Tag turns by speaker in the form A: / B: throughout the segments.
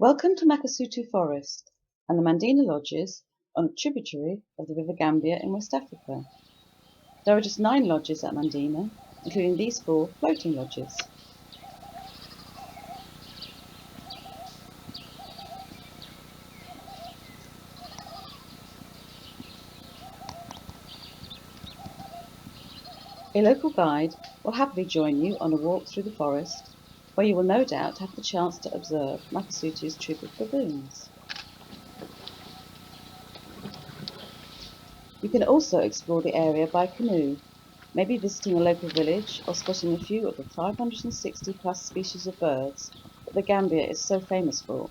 A: Welcome to Makasutu Forest and the Mandina Lodges on a tributary of the River Gambia in West Africa. There are just 9 lodges at Mandina, including these 4 floating lodges. A local guide will happily join you on a walk through the forest, where you will no doubt have the chance to observe Makasutu's troop of baboons. You can also explore the area by canoe, maybe visiting a local village or spotting a few of the 560 plus species of birds that the Gambia is so famous for.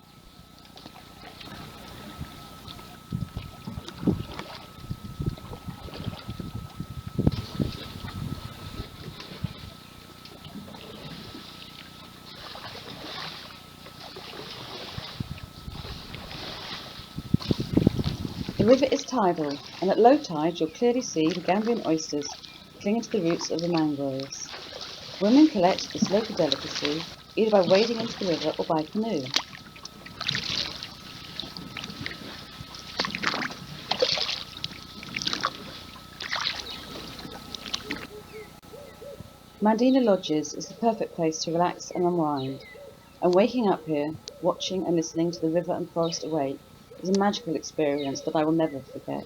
A: The river is tidal, and at low tide you'll clearly see the Gambian oysters clinging to the roots of the mangroves. Women collect this local delicacy either by wading into the river or by canoe. Mandina Lodges is the perfect place to relax and unwind, and waking up here, watching and listening to the river and forest awake is a magical experience that I will never forget.